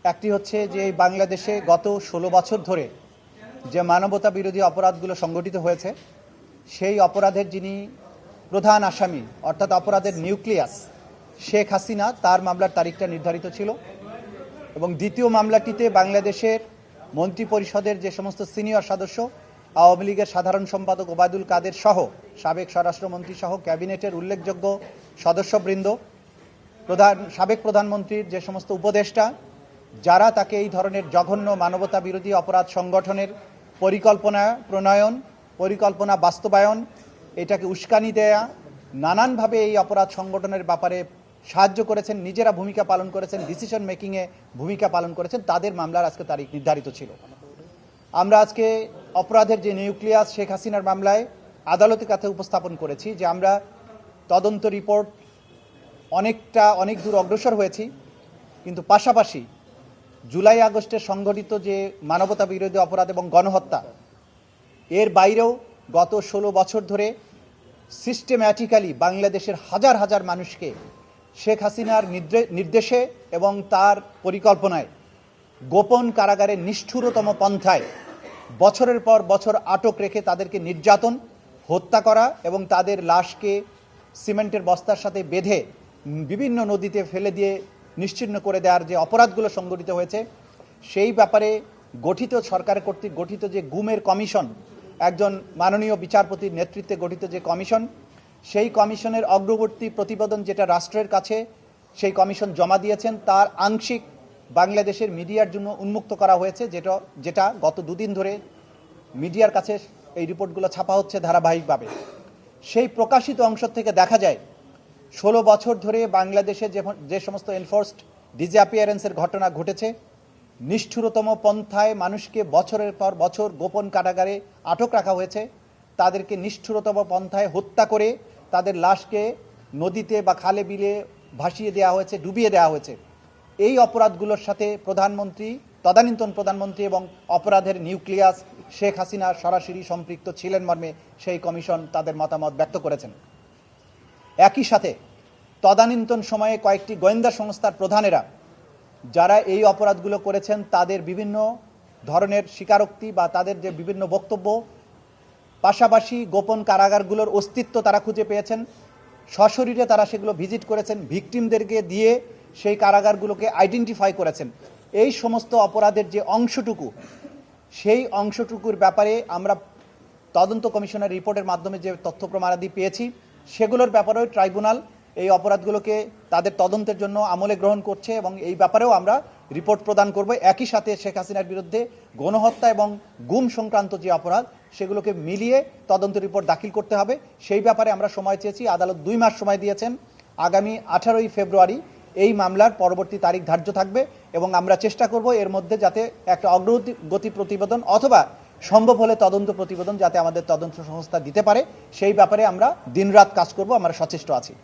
একটি হচ্ছে যে এই বাংলাদেশে গত ১৬ বছর ধরে যে মানবতা বিরোধী অপরাধগুলো সংগঠিত হয়েছে সেই অপরাধের যিনি প্রধান আসামি অর্থাৎ অপরাধের নিউক্লিয়াস শেখ হাসিনা, তার মামলার তারিখটা নির্ধারিত ছিল এবং দ্বিতীয় মামলাটিতে বাংলাদেশের মন্ত্রিপরিষদের যে সমস্ত সিনিয়র সদস্য, আওয়ামী লীগের সাধারণ সম্পাদক ওবায়দুল কাদের সহ সাবেক স্বরাষ্ট্রমন্ত্রী সহ ক্যাবিনেটের উল্লেখযোগ্য সদস্যবৃন্দ, সাবেক প্রধানমন্ত্রীর যে সমস্ত উপদেষ্টা, যারা তাকে এই ধরনের জঘন্য মানবতা বিরোধী অপরাধ সংগঠনের পরিকল্পনা প্রণয়ন, পরিকল্পনা বাস্তবায়ন, এটাকে উস্কানি দেয়া, নানানভাবে এই অপরাধ সংগঠনের ব্যাপারে সাহায্য করেছেন, নিজেরা ভূমিকা পালন করেছেন, ডিসিশন মেকিংয়ে ভূমিকা পালন করেছেন, তাদের মামলার আজকে তারিখ নির্ধারিত ছিল। আমরা আজকে অপরাধের যে নিউক্লিয়াস শেখ হাসিনার মামলায় আদালতের কাছে উপস্থাপন করেছি যে আমরা তদন্ত রিপোর্ট অনেক দূর অগ্রসর হয়েছি, কিন্তু পাশাপাশি জুলাই আগস্টের সংঘটিত যে মানবতা বিরোধী অপরাধ এবং গণহত্যা, এর বাইরেও গত ১৬ বছর ধরে সিস্টেম্যাটিক্যালি বাংলাদেশের হাজার হাজার মানুষকে শেখ হাসিনার নির্দেশে এবং তার পরিকল্পনায় গোপন কারাগারে নিষ্ঠুরতম পন্থায় বছরের পর বছর আটক রেখে তাদেরকে নির্যাতন, হত্যা করা এবং তাদের লাশকে সিমেন্টের বস্তার সাথে বেঁধে বিভিন্ন নদীতে ফেলে দিয়ে নিশ্চিহ্ন করে দেওয়ার যে অপরাধগুলো সংঘটিত হয়েছে, সেই ব্যাপারে সরকার কর্তৃক গঠিত যে গুমের কমিশন, একজন মাননীয় বিচারপতির নেতৃত্বে গঠিত যে কমিশন, সেই কমিশনের অগ্রবর্তী প্রতিবেদন যেটা রাষ্ট্রের কাছে সেই কমিশন জমা দিয়েছেন, তার আংশিক বাংলাদেশের মিডিয়ার জন্য উন্মুক্ত করা হয়েছে, যেটা গত দুদিন ধরে মিডিয়ার কাছে এই রিপোর্টগুলো ছাপা হচ্ছে ধারাবাহিকভাবে। সেই প্রকাশিত অংশ থেকে দেখা যায় ১৬ বছর ধরে বাংলাদেশে যে সমস্ত এনফোর্সড ডিসঅ্যাপিয়ারেন্সের ঘটনা ঘটেছে, নিষ্ঠুরতম পন্থায় মানুষকে বছরের পর বছর গোপন কারাগারে আটক রাখা হয়েছে, তাদেরকে নিষ্ঠুরতম পন্থায় হত্যা করে তাদের লাশকে নদীতে বা খালে বিলে ভাসিয়ে দেওয়া হয়েছে, ডুবিয়ে দেওয়া হয়েছে। এই অপরাধগুলোর সাথে তদানীন্তন প্রধানমন্ত্রী এবং অপরাধের নিউক্লিয়াস শেখ হাসিনা সরাসরি সম্পৃক্ত ছিলেন মর্মে সেই কমিশন তাদের মতামত ব্যক্ত করেছেন। একই সাথে তদানীন্তন সময়ে কয়েকটি গোয়েন্দা সংস্থার প্রধানেরা যারা এই অপরাধগুলো করেছেন, তাদের বিভিন্ন ধরনের স্বীকারোক্তি বা তাদের যে বিভিন্ন বক্তব্য, পাশাপাশি গোপন কারাগারগুলোর অস্তিত্ব তারা খুঁজে পেয়েছেন, সশরীরে তারা সেগুলো ভিজিট করেছেন, ভিকটিমদেরকে দিয়ে সেই কারাগারগুলোকে আইডেন্টিফাই করেছেন। এই সমস্ত অপরাধের যে অংশটুকু, সেই অংশটুকুর ব্যাপারে আমরা তদন্ত কমিশনের রিপোর্টের মাধ্যমে যে তথ্য প্রমাণাদি পেয়েছি, সেগুলোর ব্যাপারেও ট্রাইব্যুনাল এই অপরাধগুলোকে তাদের তদন্তের জন্য আমলে গ্রহণ করছে এবং এই ব্যাপারেও আমরা রিপোর্ট প্রদান করব। একই সাথে শেখ হাসিনার বিরুদ্ধে গণহত্যা এবং গুম সংক্রান্ত যে অপরাধ, সেগুলোকে মিলিয়ে তদন্ত রিপোর্ট দাখিল করতে হবে। সেই ব্যাপারে আমরা সময় চেয়েছি, আদালত ২ মাস সময় দিয়েছেন। আগামী ১৮ই ফেব্রুয়ারি এই মামলার পরবর্তী তারিখ ধার্য থাকবে এবং আমরা চেষ্টা করব এর মধ্যে যাতে একটা অগ্রগতি প্রতিবেদন অথবা সম্ভব হলে তদন্ত প্রতিবেদন যাতে আমাদের তদন্ত সংস্থা দিতে পারে, সেই ব্যাপারে আমরা দিনরাত কাজ করব, আমরা সচেষ্ট আছি।